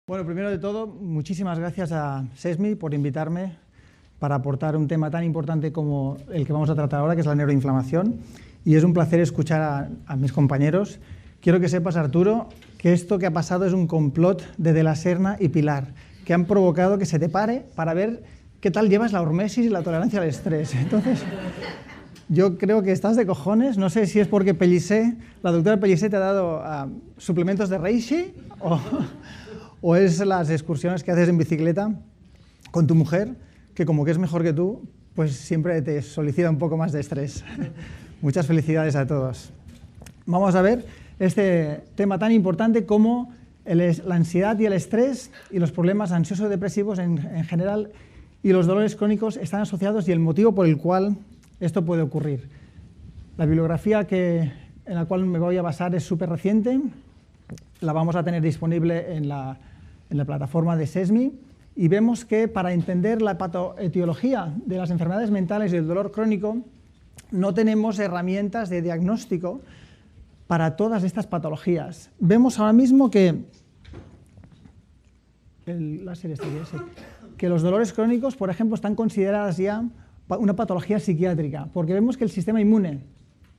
Bueno, primero de todo, muchísimas gracias a SESMI por invitarme para aportar un tema tan importante como el que vamos a tratar ahora, que es la neuroinflamación. Y es un placer escuchar a mis compañeros. Quiero que sepas, Arturo, que esto que ha pasado es un complot de la Serna y Pilar, que han provocado que se te pare para ver qué tal llevas la hormesis y la tolerancia al estrés. Entonces, yo creo que estás de cojones. No sé si es porque la doctora Pellicé te ha dado suplementos de reishi o es las excursiones que haces en bicicleta con tu mujer, que como que es mejor que tú, pues siempre te solicita un poco más de estrés. Muchas felicidades a todos. Vamos a ver este tema tan importante como la ansiedad y el estrés y los problemas ansioso-depresivos en general y los dolores crónicos están asociados y el motivo por el cual esto puede ocurrir. La bibliografía en la cual me voy a basar es súper reciente. La vamos a tener disponible en la plataforma de SESMI y vemos que para entender la patoetiología de las enfermedades mentales y el dolor crónico no tenemos herramientas de diagnóstico para todas estas patologías. Vemos ahora mismo que los dolores crónicos, por ejemplo, están consideradas ya una patología psiquiátrica, porque vemos que el sistema inmune,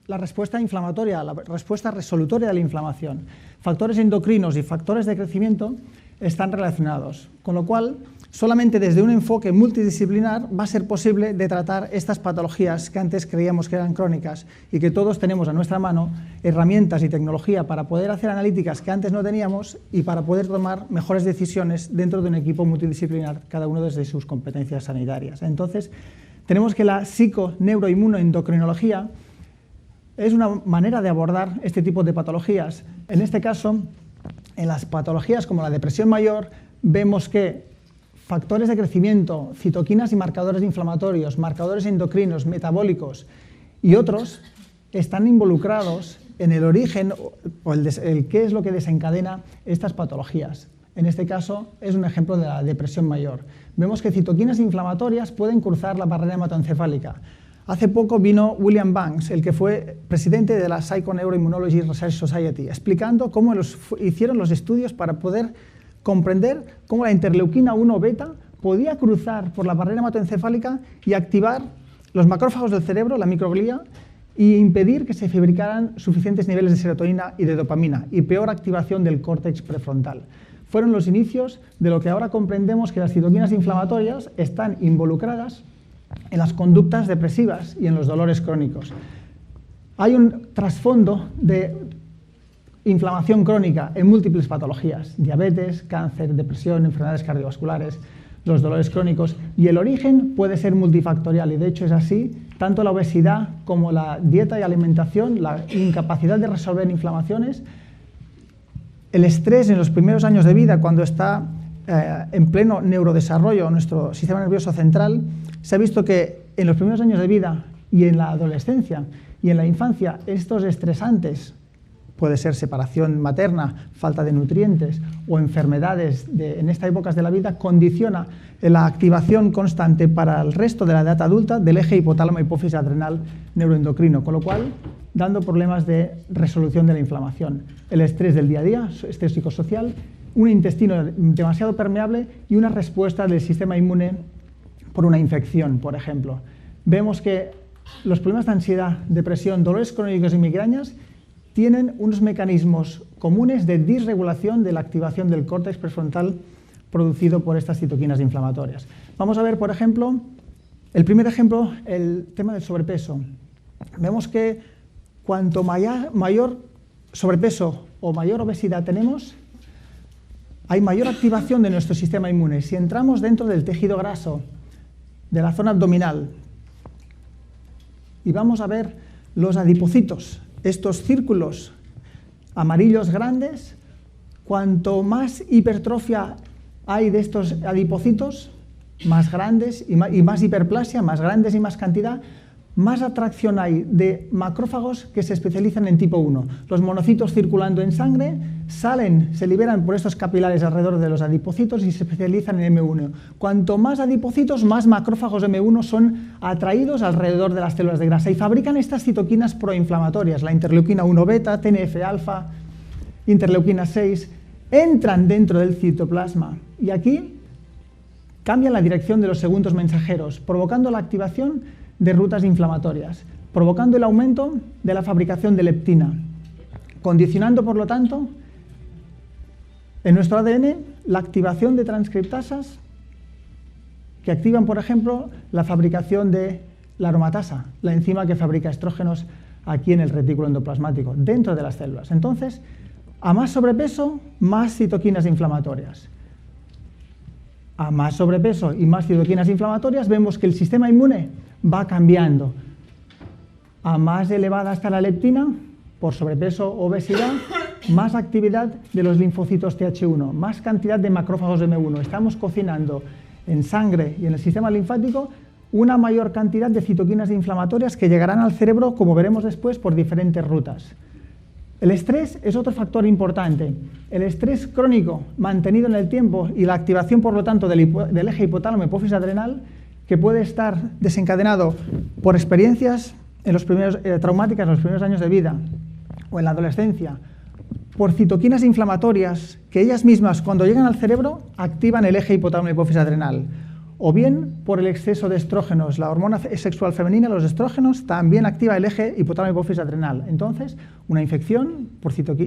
la respuesta inflamatoria, la respuesta resolutoria de la inflamación, factores endocrinos y factores de crecimiento están relacionados, con lo cual solamente desde un enfoque multidisciplinar va a ser posible de tratar estas patologías que antes creíamos que eran crónicas y que todos tenemos a nuestra mano herramientas y tecnología para poder hacer analíticas que antes no teníamos y para poder tomar mejores decisiones dentro de un equipo multidisciplinar, cada uno desde sus competencias sanitarias. Entonces, tenemos que la psico-neuro-inmunoendocrinología es una manera de abordar este tipo de patologías. En este caso, en las patologías como la depresión mayor, vemos que factores de crecimiento, citoquinas y marcadores inflamatorios, marcadores endocrinos, metabólicos y otros están involucrados en el origen o el qué es lo que desencadena estas patologías. En este caso, es un ejemplo de la depresión mayor. Vemos que citoquinas inflamatorias pueden cruzar la barrera hematoencefálica. Hace poco vino William Banks, el que fue presidente de la Psychoneuroimmunology Research Society, explicando cómo hicieron los estudios para poder comprender cómo la interleuquina 1 beta podía cruzar por la barrera hematoencefálica y activar los macrófagos del cerebro, la microglía, e impedir que se fabricaran suficientes niveles de serotonina y de dopamina, y peor activación del córtex prefrontal. Fueron los inicios de lo que ahora comprendemos que las citoquinas inflamatorias están involucradas en las conductas depresivas y en los dolores crónicos. Hay un trasfondo de inflamación crónica en múltiples patologías, diabetes, cáncer, depresión, enfermedades cardiovasculares, los dolores crónicos, y el origen puede ser multifactorial, y de hecho es así, tanto la obesidad como la dieta y alimentación, la incapacidad de resolver inflamaciones, el estrés en los primeros años de vida, cuando está en pleno neurodesarrollo nuestro sistema nervioso central, se ha visto que en los primeros años de vida y en la adolescencia y en la infancia estos estresantes, puede ser separación materna, falta de nutrientes o enfermedades en estas épocas de la vida, condiciona la activación constante para el resto de la edad adulta del eje hipotálamo-hipófisis adrenal neuroendocrino, con lo cual dando problemas de resolución de la inflamación. El estrés del día a día, estrés psicosocial, un intestino demasiado permeable y una respuesta del sistema inmune por una infección, por ejemplo. Vemos que los problemas de ansiedad, depresión, dolores crónicos y migrañas tienen unos mecanismos comunes de disregulación de la activación del córtex prefrontal producido por estas citoquinas inflamatorias. Vamos a ver, por ejemplo, el primer ejemplo, el tema del sobrepeso. Vemos que cuanto mayor sobrepeso o mayor obesidad tenemos, hay mayor activación de nuestro sistema inmune. Si entramos dentro del tejido graso, de la zona abdominal, y vamos a ver los adipocitos, estos círculos amarillos grandes, cuanto más hipertrofia hay de estos adipocitos, más grandes y más hiperplasia, más grandes y más cantidad, más atracción hay de macrófagos que se especializan en tipo 1. Los monocitos circulando en sangre se liberan por estos capilares alrededor de los adipocitos y se especializan en M1. Cuanto más adipocitos, más macrófagos M1 son atraídos alrededor de las células de grasa y fabrican estas citoquinas proinflamatorias, la interleuquina 1 beta, TNF-alfa, interleuquina 6, entran dentro del citoplasma y aquí cambian la dirección de los segundos mensajeros, provocando la activación de rutas inflamatorias, provocando el aumento de la fabricación de leptina, condicionando, por lo tanto, en nuestro ADN la activación de transcriptasas que activan, por ejemplo, la fabricación de la aromatasa, la enzima que fabrica estrógenos aquí en el retículo endoplasmático, dentro de las células. Entonces, a más sobrepeso, más citoquinas inflamatorias. A más sobrepeso y más citoquinas inflamatorias, vemos que el sistema inmune va cambiando. A más elevada está la leptina, por sobrepeso o obesidad, más actividad de los linfocitos Th1, más cantidad de macrófagos de M1. Estamos cocinando en sangre y en el sistema linfático una mayor cantidad de citoquinas inflamatorias que llegarán al cerebro, como veremos después, por diferentes rutas. El estrés es otro factor importante. El estrés crónico mantenido en el tiempo y la activación, por lo tanto, del eje hipotálamo-hipófisis adrenal, que puede estar desencadenado por experiencias traumáticas en los primeros años de vida o en la adolescencia, por citoquinas inflamatorias que ellas mismas, cuando llegan al cerebro, activan el eje hipotálamo-hipófisis adrenal, o bien por el exceso de estrógenos. La hormona sexual femenina, los estrógenos, también activa el eje hipotálamo-hipófisis adrenal. Entonces, una infección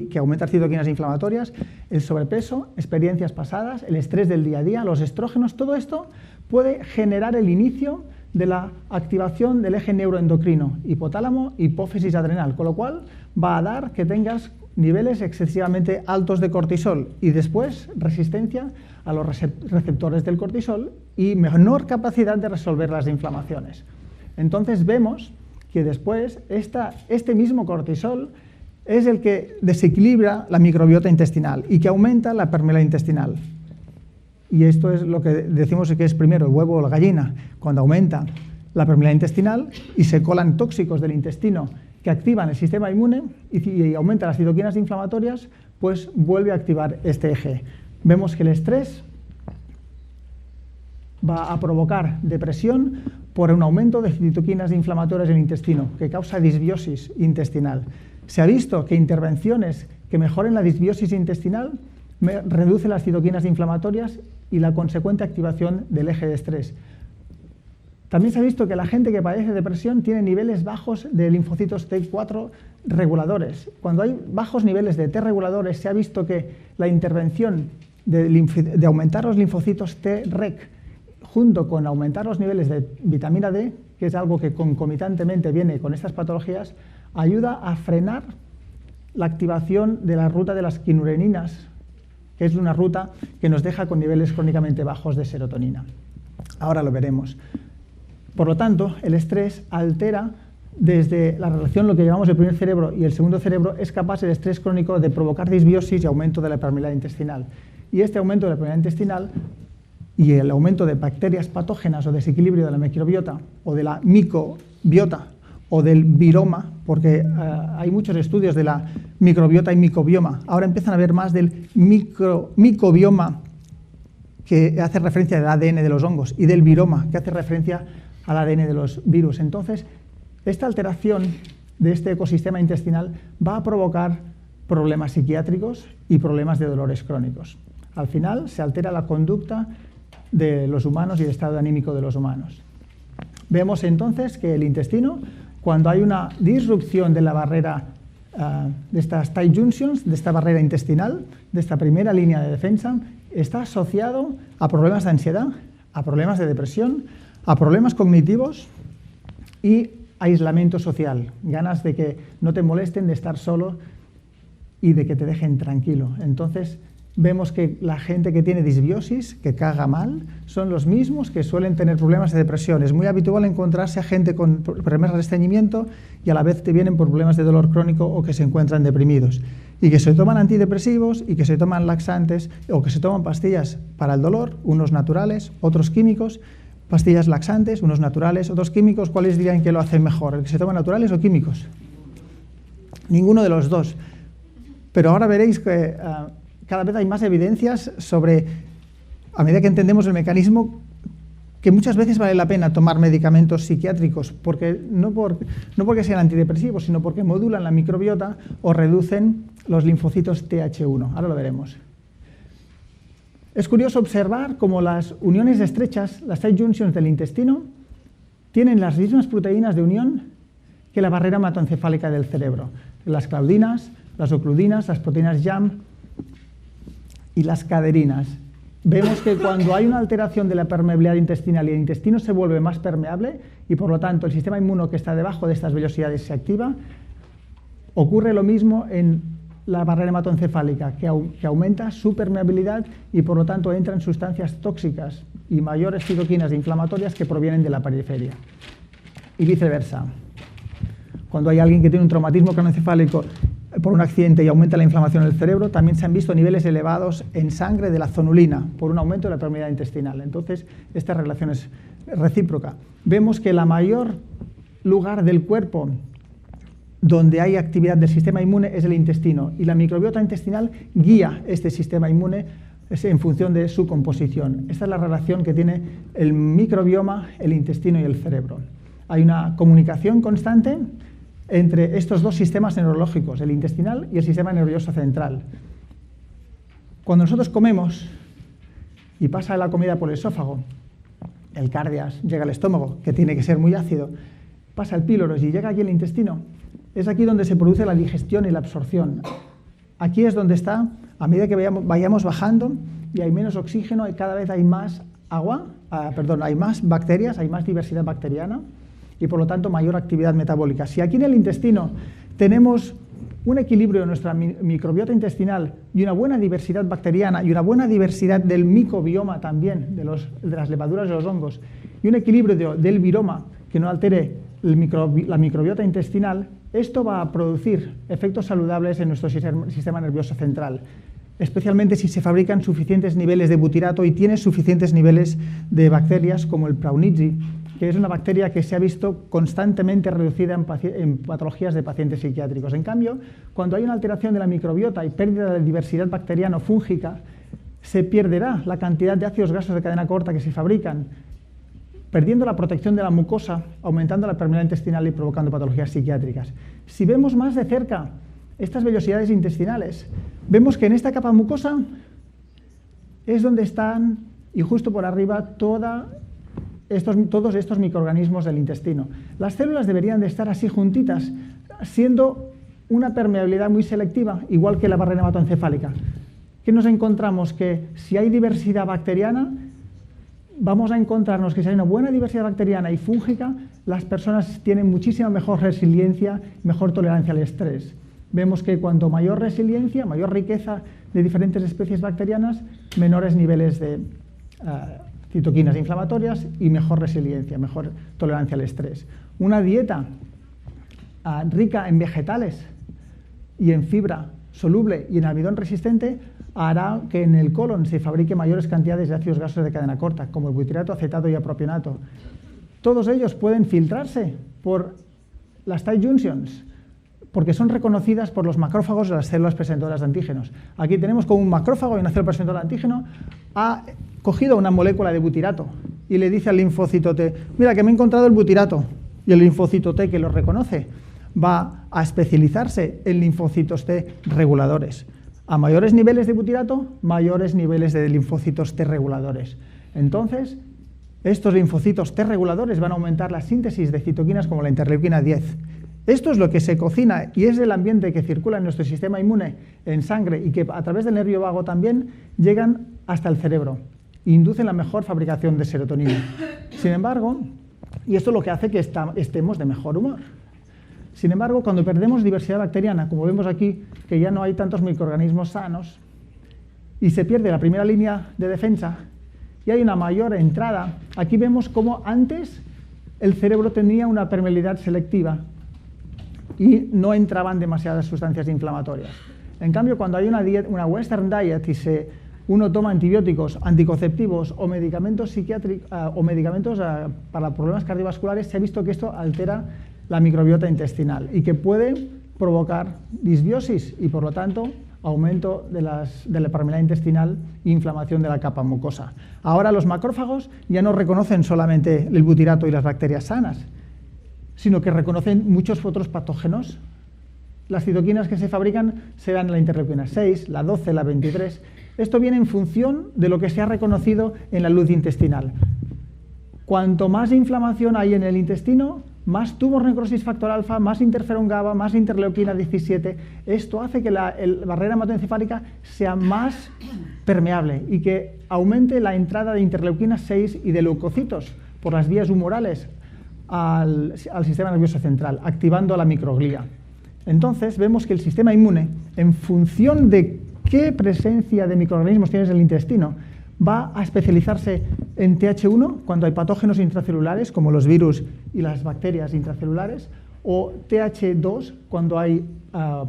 que aumenta las citoquinas inflamatorias, el sobrepeso, experiencias pasadas, el estrés del día a día, los estrógenos, todo esto puede generar el inicio de la activación del eje neuroendocrino, hipotálamo-hipófisis adrenal, con lo cual va a dar que tengas niveles excesivamente altos de cortisol y después resistencia a los receptores del cortisol y menor capacidad de resolver las inflamaciones. Entonces vemos que después este mismo cortisol es el que desequilibra la microbiota intestinal y que aumenta la permeabilidad intestinal. Y esto es lo que decimos que es primero el huevo o la gallina, cuando aumenta la permeabilidad intestinal y se colan tóxicos del intestino que activan el sistema inmune y aumentan las citoquinas inflamatorias, pues vuelve a activar este eje. Vemos que el estrés va a provocar depresión por un aumento de citoquinas inflamatorias en el intestino, que causa disbiosis intestinal. Se ha visto que intervenciones que mejoren la disbiosis intestinal reducen las citoquinas inflamatorias y la consecuente activación del eje de estrés. También se ha visto que la gente que padece depresión tiene niveles bajos de linfocitos T4 reguladores. Cuando hay bajos niveles de T reguladores, se ha visto que la intervención de aumentar los linfocitos Treg junto con aumentar los niveles de vitamina D, que es algo que concomitantemente viene con estas patologías, ayuda a frenar la activación de la ruta de las quinureninas, que es una ruta que nos deja con niveles crónicamente bajos de serotonina. Ahora lo veremos. Por lo tanto, el estrés altera desde la relación, lo que llamamos el primer cerebro y el segundo cerebro, es capaz el estrés crónico de provocar disbiosis y aumento de la permeabilidad intestinal. Y este aumento de la permeabilidad intestinal y el aumento de bacterias patógenas o desequilibrio de la microbiota o de la micobiota o del viroma, porque hay muchos estudios de la microbiota y micobioma. Ahora empiezan a haber más del micobioma, que hace referencia al ADN de los hongos, y del viroma, que hace referencia al ADN de los virus. Entonces, esta alteración de este ecosistema intestinal va a provocar problemas psiquiátricos y problemas de dolores crónicos. Al final, se altera la conducta de los humanos y el estado anímico de los humanos. Vemos entonces que el intestino, cuando hay una disrupción de la barrera, de estas tight junctions, de esta barrera intestinal, de esta primera línea de defensa, está asociado a problemas de ansiedad, a problemas de depresión, a problemas cognitivos y aislamiento social, ganas de que no te molesten, de estar solo y de que te dejen tranquilo. Entonces, vemos que la gente que tiene disbiosis, que caga mal, son los mismos que suelen tener problemas de depresión. Es muy habitual encontrarse a gente con problemas de estreñimiento y a la vez te vienen por problemas de dolor crónico o que se encuentran deprimidos. Y que se toman antidepresivos y que se toman laxantes o que se toman pastillas para el dolor, unos naturales, otros químicos, pastillas laxantes, unos naturales, otros químicos. ¿Cuáles dirían que lo hacen mejor? ¿El que se toman naturales o químicos? Ninguno de los dos. Pero ahora veréis que cada vez hay más evidencias sobre, a medida que entendemos el mecanismo, que muchas veces vale la pena tomar medicamentos psiquiátricos, no porque sean antidepresivos, sino porque modulan la microbiota o reducen los linfocitos Th1. Ahora lo veremos. Es curioso observar cómo las uniones estrechas, las tight junctions del intestino, tienen las mismas proteínas de unión que la barrera hematoencefálica del cerebro. Las claudinas, las ocludinas, las proteínas YAM y las caderinas. Vemos que cuando hay una alteración de la permeabilidad intestinal y el intestino se vuelve más permeable y por lo tanto el sistema inmuno que está debajo de estas vellosidades se activa, ocurre lo mismo en la barrera hematoencefálica, que aumenta su permeabilidad y por lo tanto entran sustancias tóxicas y mayores citoquinas inflamatorias que provienen de la periferia. Y viceversa. Cuando hay alguien que tiene un traumatismo craneoencefálico por un accidente y aumenta la inflamación del cerebro, también se han visto niveles elevados en sangre de la zonulina por un aumento de la permeabilidad intestinal. Entonces, esta relación es recíproca. Vemos que la mayor lugar del cuerpo donde hay actividad del sistema inmune es el intestino y la microbiota intestinal guía este sistema inmune en función de su composición. Esta es la relación que tiene el microbioma, el intestino y el cerebro. Hay una comunicación constante entre estos dos sistemas neurológicos, el intestinal y el sistema nervioso central. Cuando nosotros comemos y pasa la comida por el esófago, el cardias llega al estómago, que tiene que ser muy ácido, pasa el píloro y llega aquí al intestino, es aquí donde se produce la digestión y la absorción. Aquí es donde está, a medida que vayamos bajando y hay menos oxígeno y cada vez hay más hay más bacterias, hay más diversidad bacteriana y por lo tanto mayor actividad metabólica. Si aquí en el intestino tenemos un equilibrio de nuestra microbiota intestinal y una buena diversidad bacteriana y una buena diversidad del microbioma también, de las levaduras y los hongos, y un equilibrio del viroma que no altere la microbiota intestinal, esto va a producir efectos saludables en nuestro sistema nervioso central, especialmente si se fabrican suficientes niveles de butirato y tiene suficientes niveles de bacterias como el Praunizzi, que es una bacteria que se ha visto constantemente reducida en patologías de pacientes psiquiátricos. En cambio, cuando hay una alteración de la microbiota y pérdida de diversidad bacteriano-fúngica, se perderá la cantidad de ácidos grasos de cadena corta que se fabrican, perdiendo la protección de la mucosa, aumentando la permeabilidad intestinal y provocando patologías psiquiátricas. Si vemos más de cerca estas vellosidades intestinales, vemos que en esta capa mucosa es donde están, y justo por arriba, todos estos microorganismos del intestino. Las células deberían de estar así juntitas, siendo una permeabilidad muy selectiva, igual que la barrera hematoencefálica. ¿Qué nos encontramos? Que si hay diversidad bacteriana, vamos a encontrarnos que si hay una buena diversidad bacteriana y fúngica, las personas tienen muchísima mejor resiliencia, mejor tolerancia al estrés. Vemos que cuanto mayor resiliencia, mayor riqueza de diferentes especies bacterianas, menores niveles de citoquinas inflamatorias y mejor resiliencia, mejor tolerancia al estrés. Una dieta rica en vegetales y en fibra soluble y en almidón resistente hará que en el colon se fabrique mayores cantidades de ácidos grasos de cadena corta, como el butirato, acetato y apropionato. Todos ellos pueden filtrarse por las tight junctions, porque son reconocidas por los macrófagos de las células presentadoras de antígenos. Aquí tenemos como un macrófago y una célula presentadora de antígeno ha cogido una molécula de butirato y le dice al linfocito T, mira que me he encontrado el butirato, y el linfocito T, que lo reconoce, va a especializarse en linfocitos T reguladores. A mayores niveles de butirato, mayores niveles de linfocitos T reguladores. Entonces, estos linfocitos T reguladores van a aumentar la síntesis de citoquinas como la interleuquina 10. Esto es lo que se cocina y es el ambiente que circula en nuestro sistema inmune en sangre y que a través del nervio vago también llegan hasta el cerebro e inducen la mejor fabricación de serotonina. Sin embargo, y esto es lo que hace que estemos de mejor humor. Sin embargo, cuando perdemos diversidad bacteriana, como vemos aquí, que ya no hay tantos microorganismos sanos, y se pierde la primera línea de defensa, y hay una mayor entrada, aquí vemos cómo antes el cerebro tenía una permeabilidad selectiva y no entraban demasiadas sustancias inflamatorias. En cambio, cuando hay una Western diet y uno toma antibióticos, anticonceptivos o medicamentos psiquiátricos o medicamentos para problemas cardiovasculares, se ha visto que esto altera la microbiota intestinal y que puede provocar disbiosis y, por lo tanto, aumento de la permeabilidad intestinal e inflamación de la capa mucosa. Ahora los macrófagos ya no reconocen solamente el butirato y las bacterias sanas, sino que reconocen muchos otros patógenos las citoquinas que se fabrican serán la interleuquina 6, la 12, la 23. Esto viene en función de lo que se ha reconocido en la luz intestinal. Cuanto más inflamación hay en el intestino, más tumor necrosis factor alfa, más interferón GABA, más interleuquina 17. Esto hace que la barrera hematoencefálica sea más permeable y que aumente la entrada de interleuquina 6 y de leucocitos por las vías humorales al sistema nervioso central, activando la microglía. Entonces vemos que el sistema inmune, en función de qué presencia de microorganismos tienes en el intestino, va a especializarse en TH1 cuando hay patógenos intracelulares, como los virus y las bacterias intracelulares, o TH2 cuando hay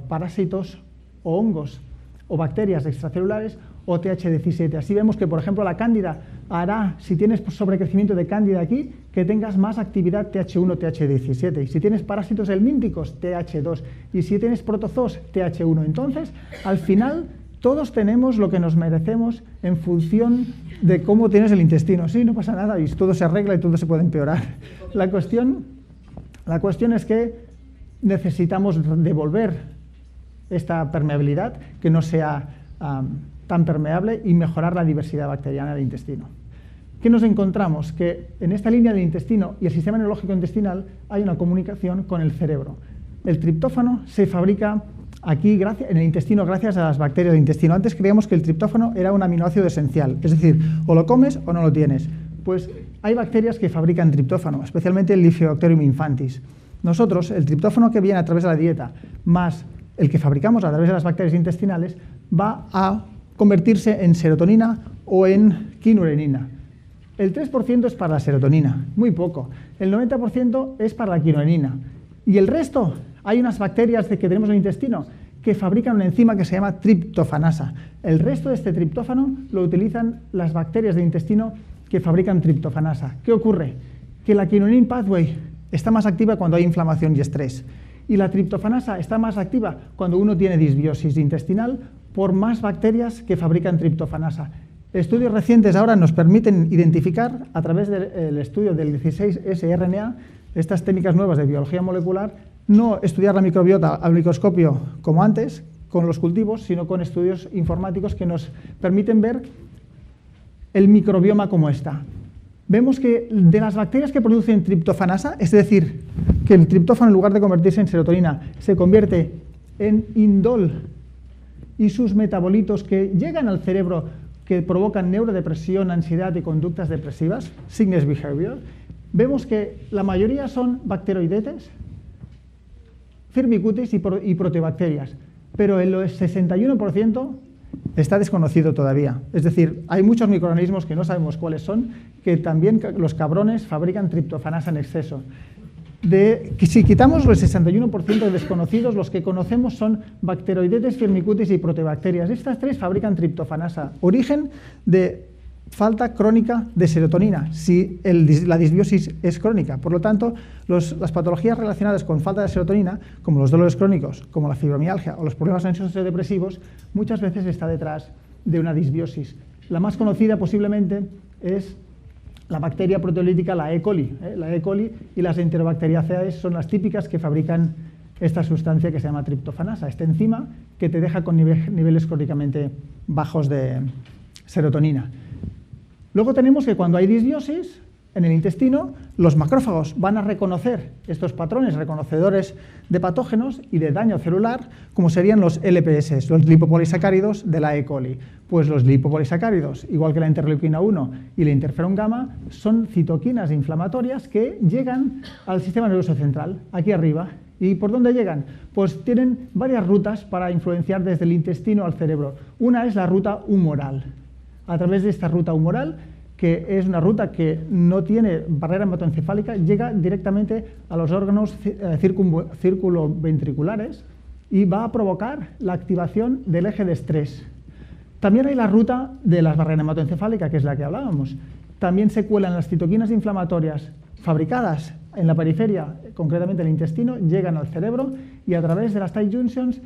parásitos o hongos o bacterias extracelulares, o TH17. Así vemos que, por ejemplo, la cándida hará, si tienes sobrecrecimiento de cándida aquí, que tengas más actividad TH1, TH17. Y si tienes parásitos helmínticos, TH2. Y si tienes protozoos, TH1. Entonces, al final, todos tenemos lo que nos merecemos en función de cómo tienes el intestino. Sí, no pasa nada y todo se arregla y todo se puede empeorar. La cuestión es que necesitamos devolver esta permeabilidad, que no sea tan permeable, y mejorar la diversidad bacteriana del intestino. ¿Qué nos encontramos? Que en esta línea del intestino y el sistema neurológico intestinal hay una comunicación con el cerebro. El triptófano se fabrica aquí en el intestino gracias a las bacterias del intestino. Antes creíamos que el triptófano era un aminoácido esencial, es decir, o lo comes o no lo tienes. Pues hay bacterias que fabrican triptófano, especialmente el Liphiobacterium infantis. Nosotros, el triptófano que viene a través de la dieta, más el que fabricamos a través de las bacterias intestinales, va a convertirse en serotonina o en quinurenina. El 3% es para la serotonina, muy poco. El 90% es para la quinurenina. Y el resto, hay unas bacterias que tenemos en el intestino que fabrican una enzima que se llama triptofanasa. El resto de este triptófano lo utilizan las bacterias del intestino que fabrican triptofanasa. ¿Qué ocurre? Que la quinoline pathway está más activa cuando hay inflamación y estrés. Y la triptofanasa está más activa cuando uno tiene disbiosis intestinal por más bacterias que fabrican triptofanasa. Estudios recientes ahora nos permiten identificar, a través del estudio del 16S-RNA, estas técnicas nuevas de biología molecular, no estudiar la microbiota al microscopio como antes, con los cultivos, sino con estudios informáticos que nos permiten ver el microbioma como está. Vemos que de las bacterias que producen triptofanasa, es decir, que el triptófano, en lugar de convertirse en serotonina, se convierte en indol y sus metabolitos que llegan al cerebro, que provocan neurodepresión, ansiedad y conductas depresivas, sickness behavior, vemos que la mayoría son bacteroidetes, firmicutes y proteobacterias, pero el 61% está desconocido todavía. Es decir, hay muchos microorganismos que no sabemos cuáles son, que también los cabrones fabrican triptofanasa en exceso. Si quitamos los 61% de desconocidos, los que conocemos son bacteroidetes, firmicutes y proteobacterias. Estas tres fabrican triptofanasa, origen de falta crónica de serotonina, si la disbiosis es crónica. Por lo tanto, las patologías relacionadas con falta de serotonina, como los dolores crónicos, como la fibromialgia o los problemas ansiosos depresivos, muchas veces está detrás de una disbiosis. La más conocida posiblemente es la bacteria proteolítica, la E. coli. La E. coli y las Enterobacteriaceae son las típicas que fabrican esta sustancia que se llama triptofanasa, esta enzima que te deja con niveles crónicamente bajos de serotonina. Luego tenemos que cuando hay disbiosis en el intestino, los macrófagos van a reconocer estos patrones reconocedores de patógenos y de daño celular, como serían los LPS, los lipopolisacáridos de la E. coli. Pues los lipopolisacáridos, igual que la interleuquina 1 y la interferón gamma, son citoquinas inflamatorias que llegan al sistema nervioso central, aquí arriba. ¿Y por dónde llegan? Pues tienen varias rutas para influenciar desde el intestino al cerebro. Una es la ruta humoral. A través de esta ruta humoral, que es una ruta que no tiene barrera hematoencefálica, llega directamente a los órganos círculo-ventriculares y va a provocar la activación del eje de estrés. También hay la ruta de la barrera hematoencefálica, que es la que hablábamos. También se cuelan las citoquinas inflamatorias fabricadas en la periferia, concretamente el intestino, llegan al cerebro y a través de las tight junctions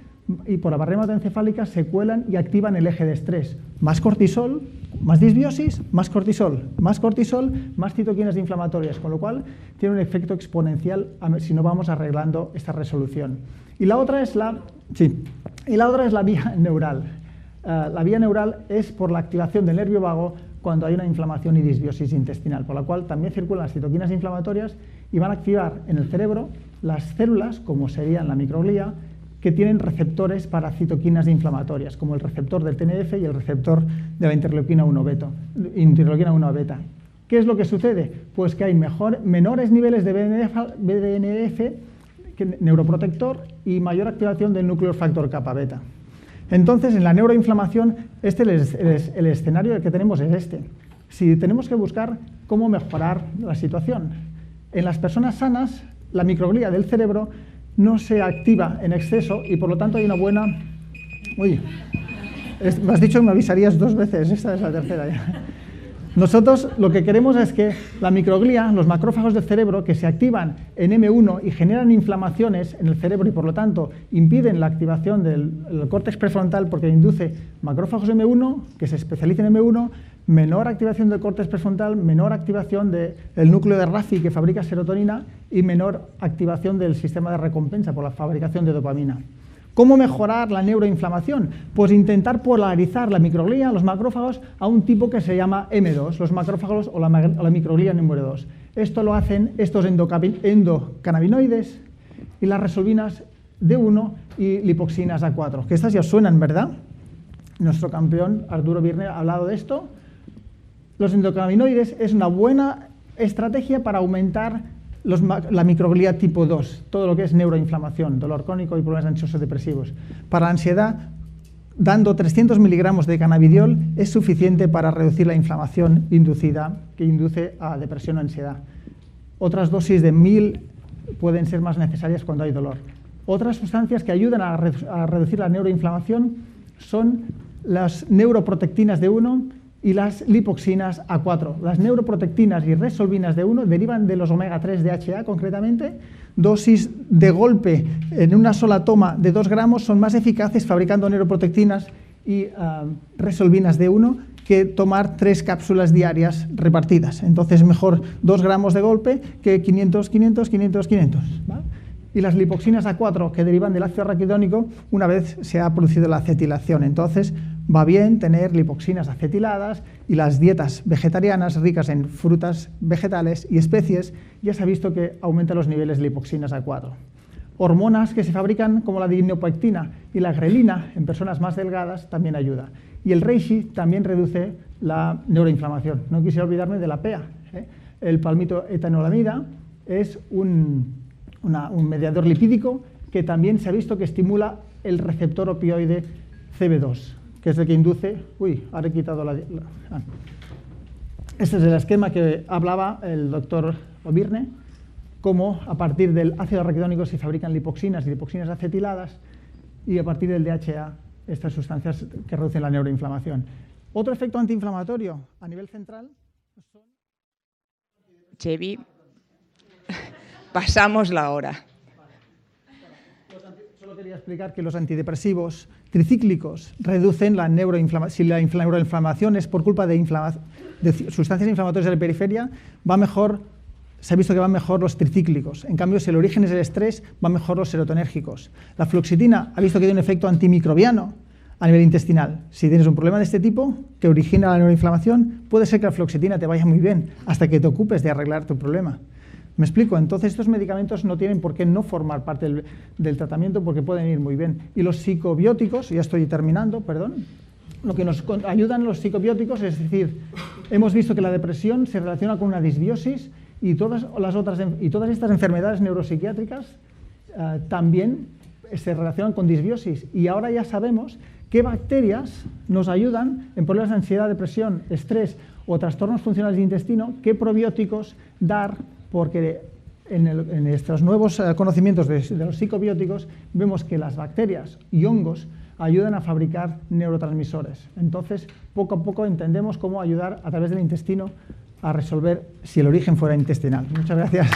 y por la barrera hematoencefálica se cuelan y activan el eje de estrés. Más cortisol, más disbiosis, más cortisol, más citoquinas inflamatorias, con lo cual tiene un efecto exponencial si no vamos arreglando esta resolución. Y la otra es la vía neural. La vía neural es por la activación del nervio vago cuando hay una inflamación y disbiosis intestinal, por la cual también circulan las citoquinas inflamatorias y van a activar en el cerebro las células, como serían la microglía, que tienen receptores para citoquinas inflamatorias, como el receptor del TNF y el receptor de la interleuquina 1 beta. ¿Qué es lo que sucede? Pues que hay menores niveles de BDNF, neuroprotector, y mayor activación del núcleo factor kappa beta. Entonces, en la neuroinflamación, el escenario que tenemos es este. Si tenemos que buscar cómo mejorar la situación. En las personas sanas, la microglía del cerebro no se activa en exceso y por lo tanto hay una buena... Uy, me has dicho que me avisarías 2 veces, esta es la tercera ya. Nosotros lo que queremos es que la microglía, los macrófagos del cerebro que se activan en M1 y generan inflamaciones en el cerebro y por lo tanto impiden la activación del córtex prefrontal porque induce macrófagos M1 que se especializan en M1, menor activación del córtex prefrontal, menor activación del núcleo de Rafi que fabrica serotonina y menor activación del sistema de recompensa por la fabricación de dopamina. ¿Cómo mejorar la neuroinflamación? Pues intentar polarizar la microglía, los macrófagos, a un tipo que se llama M2, los macrófagos o la microglía número 2. Esto lo hacen estos endocannabinoides y las resolvinas D1 y lipoxinas A4, que estas ya suenan, ¿verdad? Nuestro campeón Arturo Virne ha hablado de esto. Los endocannabinoides es una buena estrategia para aumentar la microglía tipo 2, todo lo que es neuroinflamación, dolor crónico y problemas ansiosos depresivos. Para la ansiedad, dando 300 miligramos de cannabidiol es suficiente para reducir la inflamación inducida que induce a depresión o ansiedad. Otras dosis de 1000 pueden ser más necesarias cuando hay dolor. Otras sustancias que ayudan a reducir la neuroinflamación son las neuroprotectinas D1 y las lipoxinas A4. Las neuroprotectinas y resolvinas D1 derivan de los omega 3 DHA concretamente. Dosis de golpe en una sola toma de 2 gramos son más eficaces fabricando neuroprotectinas y resolvinas D1 que tomar 3 cápsulas diarias repartidas. Entonces mejor 2 gramos de golpe que 500, 500, 500, 500. ¿Vale? Y las lipoxinas A4 que derivan del ácido araquidónico una vez se ha producido la acetilación. Entonces va bien tener lipoxinas acetiladas y las dietas vegetarianas ricas en frutas, vegetales y especies ya se ha visto que aumenta los niveles de lipoxinas A4. Hormonas que se fabrican como la dinopectina y la grelina en personas más delgadas también ayuda. Y el reishi también reduce la neuroinflamación. No quisiera olvidarme de la PEA. El palmitoetanolamida es un mediador lipídico que también se ha visto que estimula el receptor opioide CB2, que es el que induce... Uy, ahora he quitado Este es el esquema que hablaba el doctor Virne, cómo a partir del ácido araquidónico se fabrican lipoxinas y lipoxinas acetiladas y a partir del DHA estas sustancias que reducen la neuroinflamación. Otro efecto antiinflamatorio a nivel central son... Xevi, pasamos la hora. Solo quería explicar que los antidepresivos tricíclicos reducen la neuroinflamación. Si la neuroinflamación es por culpa de sustancias inflamatorias de la periferia, va mejor, se ha visto que van mejor los tricíclicos. En cambio, si el origen es el estrés, van mejor los serotonérgicos. La fluoxetina ha visto que tiene un efecto antimicrobiano a nivel intestinal. Si tienes un problema de este tipo que origina la neuroinflamación, puede ser que la fluoxetina te vaya muy bien hasta que te ocupes de arreglar tu problema. ¿Me explico? Entonces estos medicamentos no tienen por qué no formar parte del tratamiento porque pueden ir muy bien. Y los psicobióticos, ya estoy terminando, perdón, lo que nos ayudan los psicobióticos es decir, hemos visto que la depresión se relaciona con una disbiosis y todas estas enfermedades neuropsiquiátricas también se relacionan con disbiosis. Y ahora ya sabemos qué bacterias nos ayudan en problemas de ansiedad, depresión, estrés o trastornos funcionales del intestino, qué probióticos dar, porque en estos nuevos conocimientos de los psicobióticos vemos que las bacterias y hongos ayudan a fabricar neurotransmisores. Entonces, poco a poco entendemos cómo ayudar a través del intestino a resolver si el origen fuera intestinal. Muchas gracias.